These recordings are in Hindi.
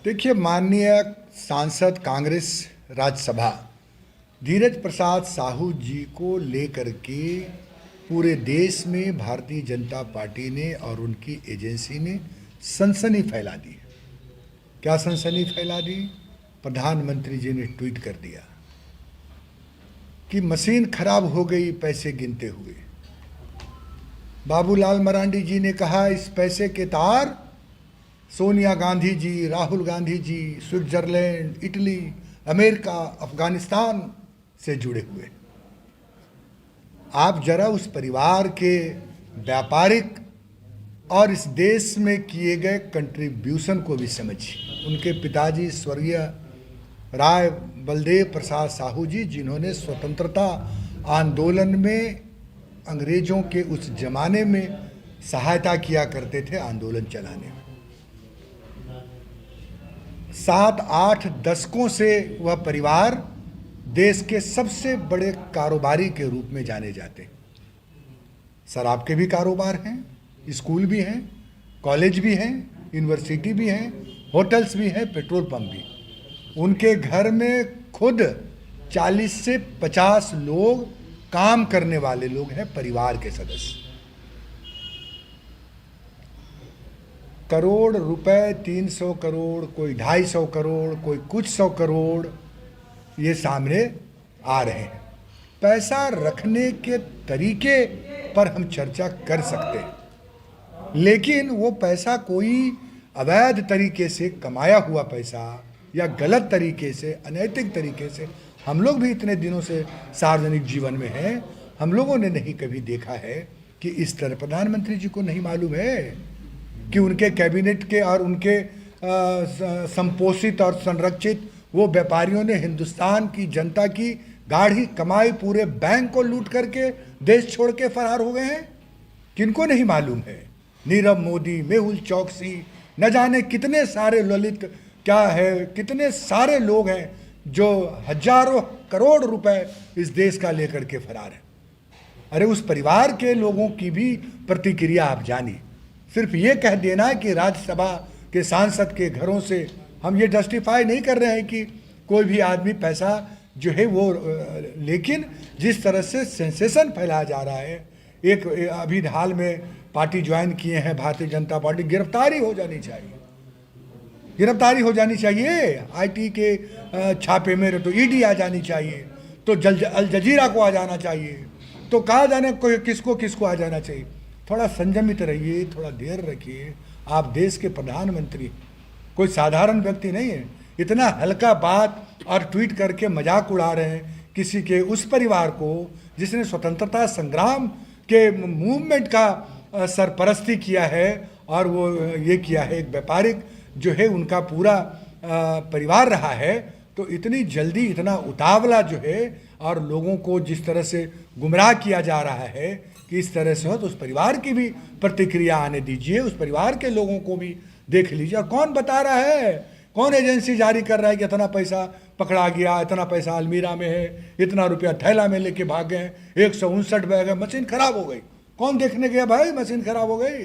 देखिए, माननीय सांसद कांग्रेस राज्यसभा धीरज प्रसाद साहू जी को लेकर के पूरे देश में भारतीय जनता पार्टी ने और उनकी एजेंसी ने सनसनी फैला दी। क्या सनसनी फैला दी? प्रधानमंत्री जी ने ट्वीट कर दिया कि मशीन खराब हो गई पैसे गिनते हुए। बाबूलाल मरांडी जी ने कहा इस पैसे के तार Sonia Gandhi ji, Rahul Gandhi ji, Switzerland, Italy, America, Afghanistan से जुड़े हुए। आप जरा उस परिवार के व्यापारिक और इस देश में किए गए कंट्रीब्यूशन को भी समझिए। उनके पिताजी स्वर्गीय राय बलदेव प्रसाद साहू जी, जिन्होंने स्वतंत्रता आंदोलन में अंग्रेजों के उस जमाने में सहायता किया करते थे आंदोलन चलाने में। 7-8 दशकों से वह परिवार देश के सबसे बड़े कारोबारी के रूप में जाने जाते हैं। शराब के भी कारोबार हैं, स्कूल भी हैं, कॉलेज भी हैं, यूनिवर्सिटी भी हैं, होटल्स भी हैं, पेट्रोल पंप भी। उनके घर में खुद 40 से 50 लोग काम करने वाले लोग हैं, परिवार के सदस्य। करोड़ रुपए, 300 करोड़, कोई 250 करोड़, कोई कुछ 100 करोड़ ये सामने आ रहे हैं। पैसा रखने के तरीके पर हम चर्चा कर सकते हैं, लेकिन वो पैसा कोई अवैध तरीके से कमाया हुआ पैसा या गलत तरीके से, अनैतिक तरीके से, हम लोग भी इतने दिनों से सार्वजनिक जीवन में हैं, हम लोगों ने नहीं कभी देखा है कि इस तरह। प्रधानमंत्री जी को नहीं मालूम है कि उनके कैबिनेट के और उनके संपोषित और संरक्षित वो व्यापारियों ने हिंदुस्तान की जनता की गाढ़ी कमाई पूरे बैंक को लूट करके देश छोड़ के फरार हो गए हैं? किनको नहीं मालूम है? नीरव मोदी, मेहुल चौकसी, न जाने कितने सारे ललित क्या है, कितने सारे लोग हैं जो हजारों करोड़ रुपए इस देश का लेकर के फरार हैं। अरे उस परिवार के लोगों की भी प्रतिक्रिया आप जानिए। सिर्फ ये कह देना कि राज्यसभा के सांसद के घरों से हम ये जस्टिफाई नहीं कर रहे हैं कि कोई भी आदमी पैसा जो है वो, लेकिन जिस तरह से सेंसेशन फैलाया जा रहा है, एक अभी हाल में पार्टी ज्वाइन किए हैं भारतीय जनता पार्टी, गिरफ्तारी हो जानी चाहिए, गिरफ्तारी हो जानी चाहिए। आईटी के छापे में तो ईडी आ जानी चाहिए, तो अल जजीरा को आ जाना चाहिए, तो कहा जाने कोई किसको किसको आ जाना चाहिए। थोड़ा संयमित रहिए, थोड़ा धैर्य रखिए। आप देश के प्रधानमंत्री, कोई साधारण व्यक्ति नहीं है। इतना हल्का बात और ट्वीट करके मजाक उड़ा रहे हैं किसी के उस परिवार को जिसने स्वतंत्रता संग्राम के मूवमेंट का सरपरस्ती किया है, और वो ये किया है, एक व्यापारिक जो है उनका पूरा परिवार रहा है। तो इतनी जल्दी, इतना उतावला जो है, और लोगों को जिस तरह से गुमराह किया जा रहा है कि इस तरह से हो, तो उस परिवार की भी प्रतिक्रिया आने दीजिए, उस परिवार के लोगों को भी देख लीजिए। और कौन बता रहा है, कौन एजेंसी जारी कर रहा है कि इतना पैसा पकड़ा गया, इतना पैसा अलमीरा में है, इतना रुपया थैला में लेके भाग गए, 159 बैग है, मशीन खराब हो गई। कौन देखने गया भाई मशीन खराब हो गई?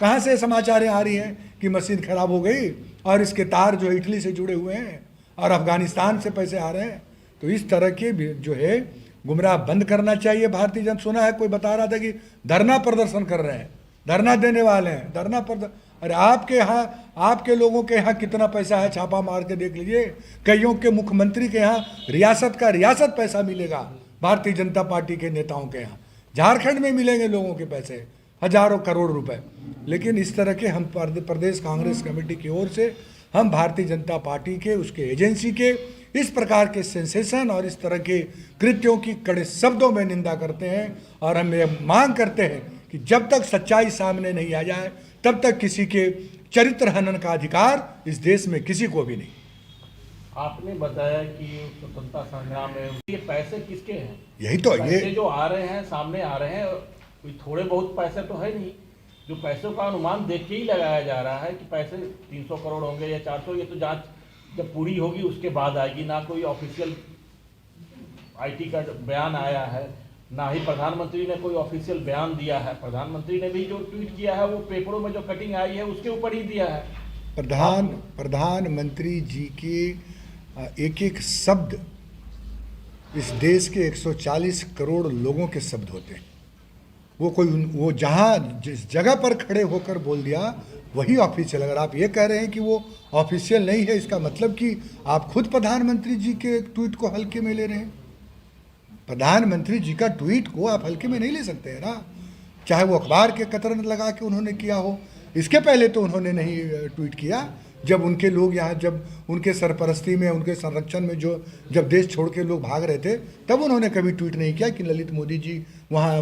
कहाँ से समाचारें आ रही हैं कि मशीन खराब हो गई और इसके तार जो इटली से जुड़े हुए हैं और अफगानिस्तान से पैसे आ रहे हैं? तो इस तरह के जो है गुमराह बंद करना चाहिए। भारतीय जनता, सुना है कोई बता रहा था कि धरना प्रदर्शन कर रहे हैं, धरना देने वाले हैं, धरना प्रदर्शन। अरे आपके यहाँ, आपके लोगों के यहाँ कितना पैसा है, छापा मार के देख लीजिए। कईयों के मुख्यमंत्री के यहाँ रियासत का रियासत पैसा मिलेगा, भारतीय जनता पार्टी के नेताओं के यहाँ। झारखंड में मिलेंगे लोगों के पैसे, हजारों करोड़ रुपए। लेकिन इस तरह के हम प्रदेश कांग्रेस कमेटी की ओर से हम भारतीय जनता पार्टी के, उसके एजेंसी के इस प्रकार के सेंसेशन और इस तरह के कृत्यों की कड़े शब्दों में निंदा करते हैं। और हम ये मांग करते हैं कि जब तक सच्चाई सामने नहीं आ जाए, तब तक किसी के चरित्र हनन का अधिकार इस देश में किसी को भी नहीं। आपने बताया कि स्वतंत्रता संग्राम में ये पैसे किसके हैं? यही तो, ये जो आ रहे हैं, सामने आ रहे हैं, कोई थोड़े बहुत पैसे तो है नहीं। जो पैसों का अनुमान देख के ही लगाया जा रहा है कि पैसे 300 करोड़ होंगे या 400, ये तो जांच जब पूरी होगी उसके बाद आएगी। ना कोई ऑफिशियल आईटी का बयान आया है, ना ही प्रधानमंत्री ने कोई ऑफिशियल बयान दिया है। प्रधानमंत्री ने भी जो ट्वीट किया है वो पेपरों में जो कटिंग आई है उसके ऊपर ही दिया है। प्रधानमंत्री जी के एक एक शब्द इस देश के 140 करोड़ लोगों के शब्द होते हैं। वो जहाँ जिस जगह पर खड़े होकर बोल दिया वही ऑफिशियल। अगर आप ये कह रहे हैं कि वो ऑफिशियल नहीं है, इसका मतलब कि आप खुद प्रधानमंत्री जी के ट्वीट को हल्के में ले रहे हैं। प्रधानमंत्री जी का ट्वीट को आप हल्के में नहीं ले सकते हैं ना, चाहे वो अखबार के कतरन लगा के उन्होंने किया हो। इसके पहले तो उन्होंने नहीं ट्वीट किया, जब उनके लोग यहाँ, जब उनके सरपरस्ती में, उनके संरक्षण में जब देश छोड़ के लोग भाग रहे थे, तब उन्होंने कभी ट्वीट नहीं किया कि ललित मोदी जी वहाँ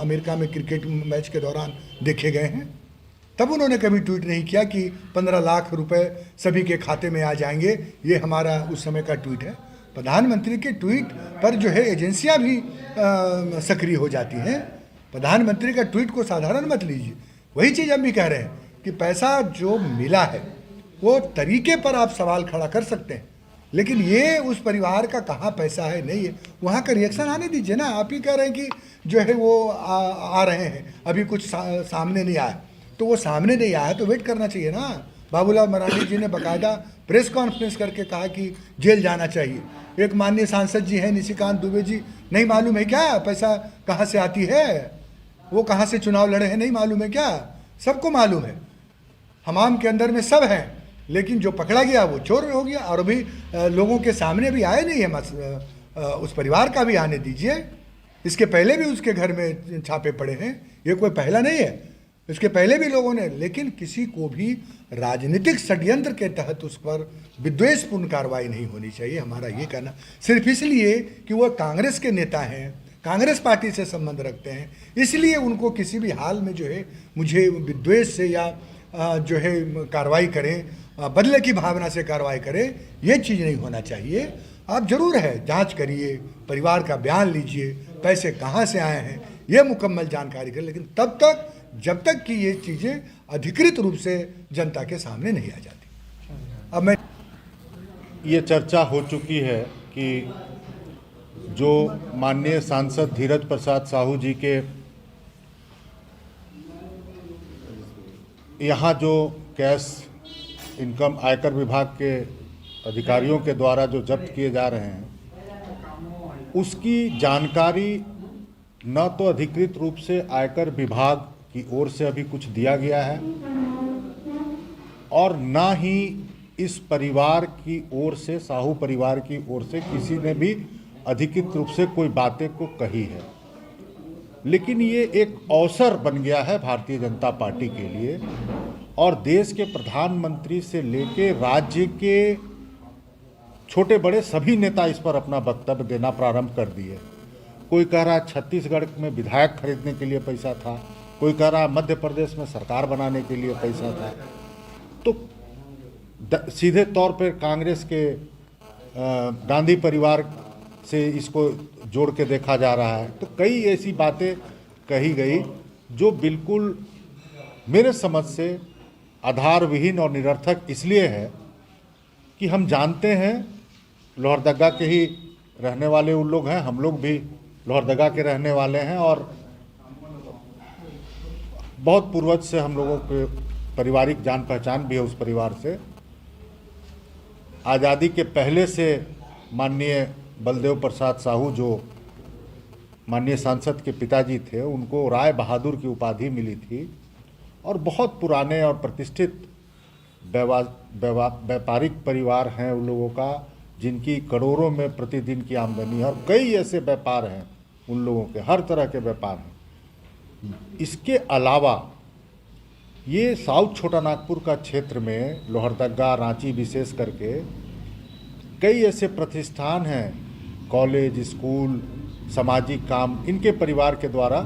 अमेरिका में क्रिकेट मैच के दौरान देखे गए हैं। तब उन्होंने कभी ट्वीट नहीं किया कि 15 लाख रुपए सभी के खाते में आ जाएंगे, ये हमारा उस समय का ट्वीट है। प्रधानमंत्री के ट्वीट पर जो है एजेंसियां भी सक्रिय हो जाती हैं। प्रधानमंत्री का ट्वीट को साधारण मत लीजिए। वही चीज़ हम भी कह रहे हैं कि पैसा जो मिला है वो तरीके पर आप सवाल खड़ा कर सकते हैं, लेकिन ये उस परिवार का कहाँ पैसा है नहीं है, वहाँ का रिएक्शन आने दीजिए ना। आप ही कह रहे हैं कि जो है वो आ रहे हैं, अभी कुछ सामने नहीं आया, तो वो सामने नहीं आया तो वेट करना चाहिए ना। बाबूलाल मरांडी जी ने बाकायदा प्रेस कॉन्फ्रेंस करके कहा कि जेल जाना चाहिए। एक माननीय सांसद जी हैं निशिकांत दुबे जी, नहीं मालूम है क्या पैसा कहाँ से आती है, वो कहाँ से चुनाव लड़े हैं नहीं मालूम है क्या? सबको मालूम है, हमाम के अंदर में सब हैं, लेकिन जो पकड़ा गया वो चोर हो गया। और अभी लोगों के सामने भी आए नहीं है, उस परिवार का भी आने दीजिए। इसके पहले भी उसके घर में छापे पड़े हैं, ये कोई पहला नहीं है, इसके पहले भी लोगों ने। लेकिन किसी को भी राजनीतिक षड्यंत्र के तहत उस पर विद्वेषपूर्ण कार्रवाई नहीं होनी चाहिए। हमारा ये कहना, सिर्फ इसलिए कि वह कांग्रेस के नेता हैं, कांग्रेस पार्टी से संबंध रखते हैं, इसलिए उनको किसी भी हाल में जो है मुझे विद्वेष से या जो है कार्रवाई करें, बदले की भावना से कार्रवाई करें, ये चीज़ नहीं होना चाहिए। आप जरूर है जांच करिए, परिवार का बयान लीजिए, पैसे कहाँ से आए हैं ये मुकम्मल जानकारी करें, लेकिन तब तक जब तक कि ये चीज़ें अधिकृत रूप से जनता के सामने नहीं आ जाती। अब मैं ये चर्चा हो चुकी है कि जो माननीय सांसद धीरज प्रसाद साहू जी के यहाँ जो कैश इनकम आयकर विभाग के अधिकारियों के द्वारा जो जब्त किए जा रहे हैं, उसकी जानकारी न तो अधिकृत रूप से आयकर विभाग की ओर से अभी कुछ दिया गया है और न ही इस परिवार की ओर से, साहू परिवार की ओर से किसी ने भी अधिकृत रूप से कोई बातें को कही है। लेकिन ये एक अवसर बन गया है भारतीय जनता पार्टी के लिए, और देश के प्रधानमंत्री से लेके राज्य के छोटे बड़े सभी नेता इस पर अपना वक्तव्य देना प्रारंभ कर दिए। कोई कह रहा है छत्तीसगढ़ में विधायक खरीदने के लिए पैसा था, कोई कह रहा है मध्य प्रदेश में सरकार बनाने के लिए पैसा था। तो सीधे तौर पर कांग्रेस के गांधी परिवार से इसको जोड़ के देखा जा रहा है। तो कई ऐसी बातें कही गई जो बिल्कुल मेरे समझ से आधार विहीन और निरर्थक इसलिए है कि हम जानते हैं लोहरदगा के ही रहने वाले उन लोग हैं, हम लोग भी लोहरदगा के रहने वाले हैं और बहुत पूर्वज से हम लोगों के पारिवारिक जान पहचान भी है उस परिवार से। आज़ादी के पहले से माननीय बलदेव प्रसाद साहू जो माननीय सांसद के पिताजी थे, उनको राय बहादुर की उपाधि मिली थी और बहुत पुराने और प्रतिष्ठित व्यापारिक परिवार हैं उन लोगों का, जिनकी करोड़ों में प्रतिदिन की आमदनी है और कई ऐसे व्यापार हैं उन लोगों के, हर तरह के व्यापार हैं। इसके अलावा ये साउथ छोटा नागपुर का क्षेत्र में लोहरदगा, रांची विशेष करके कई ऐसे प्रतिष्ठान हैं, कॉलेज, स्कूल, सामाजिक काम इनके परिवार के द्वारा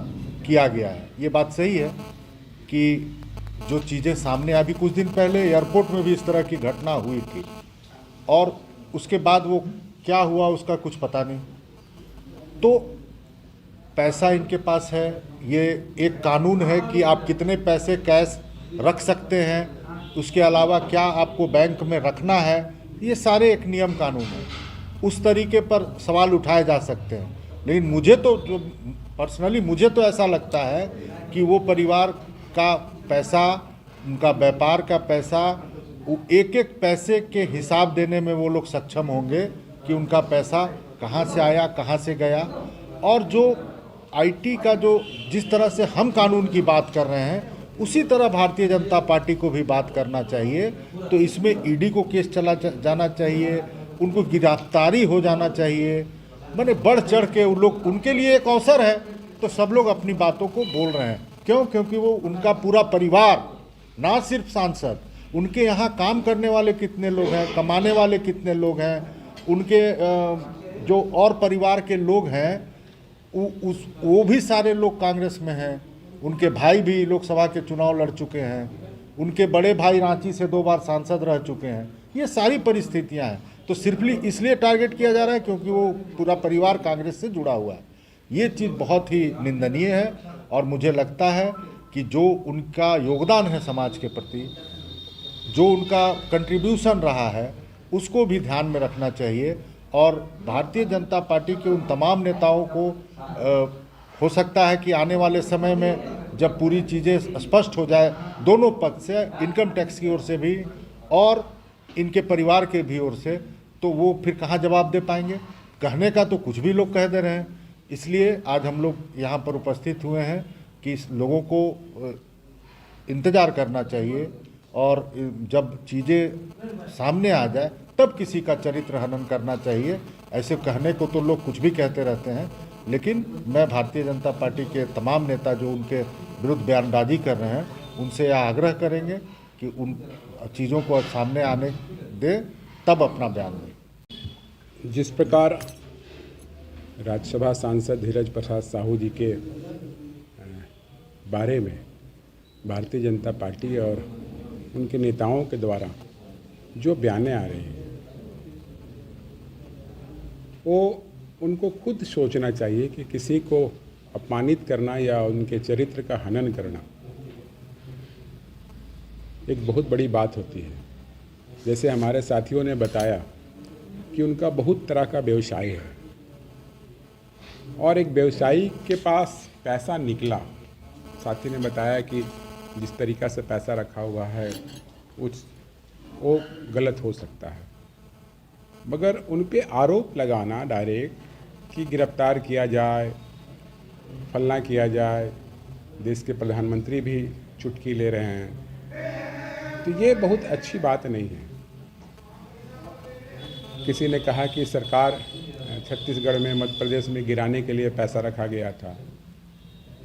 किया गया है। ये बात सही है कि जो चीज़ें सामने अभी कुछ दिन पहले एयरपोर्ट में भी इस तरह की घटना हुई थी और उसके बाद वो क्या हुआ उसका कुछ पता नहीं। तो पैसा इनके पास है, ये एक कानून है कि आप कितने पैसे कैश रख सकते हैं, उसके अलावा क्या आपको बैंक में रखना है, ये सारे एक नियम कानून है। उस तरीके पर सवाल उठाए जा सकते हैं, लेकिन मुझे तो जो पर्सनली मुझे तो ऐसा लगता है कि वो परिवार का पैसा, उनका व्यापार का पैसा एक एक पैसे के हिसाब देने में वो लोग सक्षम होंगे कि उनका पैसा कहाँ से आया, कहाँ से गया। और जो आईटी का जो जिस तरह से हम कानून की बात कर रहे हैं, उसी तरह भारतीय जनता पार्टी को भी बात करना चाहिए। तो इसमें ईडी को केस चला जाना चाहिए, उनको गिरफ्तारी हो जाना चाहिए। मैंने बढ़ चढ़ के उन लोग, उनके लिए एक अवसर है तो सब लोग अपनी बातों को बोल रहे हैं। क्यों? क्योंकि वो उनका पूरा परिवार, ना सिर्फ सांसद, उनके यहाँ काम करने वाले कितने लोग हैं, कमाने वाले कितने लोग हैं, उनके जो और परिवार के लोग हैं वो भी सारे लोग कांग्रेस में हैं। उनके भाई भी लोकसभा के चुनाव लड़ चुके हैं, उनके बड़े भाई रांची से 2 बार सांसद रह चुके हैं। ये सारी परिस्थितियां हैं। तो सिर्फ इसलिए टारगेट किया जा रहा है क्योंकि वो पूरा परिवार कांग्रेस से जुड़ा हुआ है। ये चीज़ बहुत ही निंदनीय है और मुझे लगता है कि जो उनका योगदान है समाज के प्रति, जो उनका कंट्रीब्यूशन रहा है, उसको भी ध्यान में रखना चाहिए। और भारतीय जनता पार्टी के उन तमाम नेताओं को हो सकता है कि आने वाले समय में जब पूरी चीज़ें स्पष्ट हो जाए, दोनों पक्ष से, इनकम टैक्स की ओर से भी और इनके परिवार के भी ओर से, तो वो फिर कहाँ जवाब दे पाएंगे। कहने का तो कुछ भी लोग कह दे रहे हैं। इसलिए आज हम लोग यहाँ पर उपस्थित हुए हैं कि लोगों को इंतज़ार करना चाहिए और जब चीज़ें सामने आ जाए तब किसी का चरित्र हनन करना चाहिए। ऐसे कहने को तो लोग कुछ भी कहते रहते हैं, लेकिन मैं भारतीय जनता पार्टी के तमाम नेता जो उनके विरुद्ध बयानबाजी कर रहे हैं, उनसे यह आग्रह करेंगे कि उन चीज़ों को सामने आने दे, तब अपना बयान दें। जिस प्रकार राज्यसभा सांसद धीरज प्रसाद साहू जी के बारे में भारतीय जनता पार्टी और उनके नेताओं के द्वारा जो बयानें आ रहे हैं, वो उनको खुद सोचना चाहिए कि किसी को अपमानित करना या उनके चरित्र का हनन करना एक बहुत बड़ी बात होती है। जैसे हमारे साथियों ने बताया कि उनका बहुत तरह का व्यवसाय है और एक व्यवसायी के पास पैसा निकला। साथी ने बताया कि जिस तरीक़ा से पैसा रखा हुआ है वो गलत हो सकता है, मगर उन पे आरोप लगाना डायरेक्ट कि गिरफ्तार किया जाए, फलना किया जाए, देश के प्रधानमंत्री भी चुटकी ले रहे हैं, तो ये बहुत अच्छी बात नहीं है। किसी ने कहा कि सरकार छत्तीसगढ़ में, मध्य प्रदेश में गिराने के लिए पैसा रखा गया था।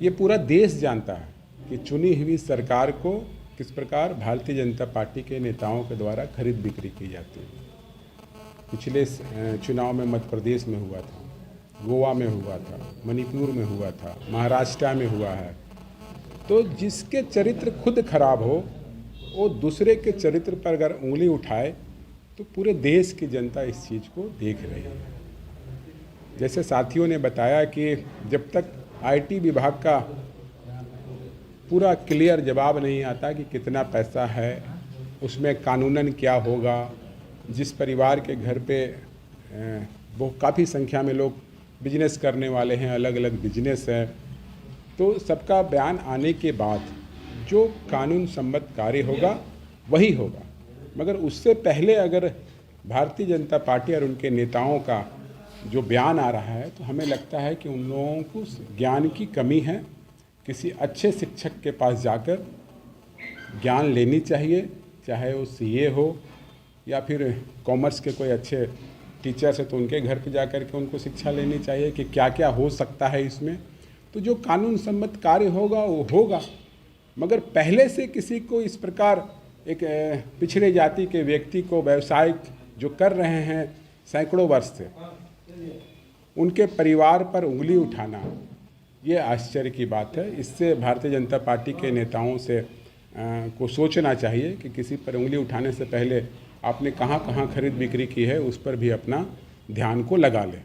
ये पूरा देश जानता है कि चुनी हुई सरकार को किस प्रकार भारतीय जनता पार्टी के नेताओं के द्वारा खरीद बिक्री की जाती है। पिछले चुनाव में मध्य प्रदेश में हुआ था, गोवा में हुआ था, मणिपुर में हुआ था, महाराष्ट्र में हुआ है। तो जिसके चरित्र खुद खराब हो, वो दूसरे के चरित्र पर अगर उंगली उठाए तो पूरे देश की जनता इस चीज़ को देख रही है। जैसे साथियों ने बताया कि जब तक आईटी विभाग का पूरा क्लियर जवाब नहीं आता कि कितना पैसा है, उसमें कानूनन क्या होगा, जिस परिवार के घर पे वो काफ़ी संख्या में लोग बिजनेस करने वाले हैं, अलग अलग बिजनेस है, तो सबका बयान आने के बाद जो कानून सम्मत कार्य होगा वही होगा। मगर उससे पहले अगर भारतीय जनता पार्टी और उनके नेताओं का जो बयान आ रहा है, तो हमें लगता है कि उन लोगों को ज्ञान की कमी है। किसी अच्छे शिक्षक के पास जाकर ज्ञान लेनी चाहिए, चाहे वो सीए हो या फिर कॉमर्स के कोई अच्छे टीचर्स है तो उनके घर पे जाकर के उनको शिक्षा लेनी चाहिए कि क्या क्या हो सकता है इसमें। तो जो कानून सम्मत कार्य होगा वो होगा, मगर पहले से किसी को इस प्रकार एक पिछड़े जाति के व्यक्ति को व्यवसाय जो कर रहे हैं सैकड़ों वर्ष से, उनके परिवार पर उंगली उठाना ये आश्चर्य की बात है। इससे भारतीय जनता पार्टी के नेताओं से को सोचना चाहिए कि किसी पर उंगली उठाने से पहले आपने कहाँ कहाँ खरीद बिक्री की है, उस पर भी अपना ध्यान को लगा लें।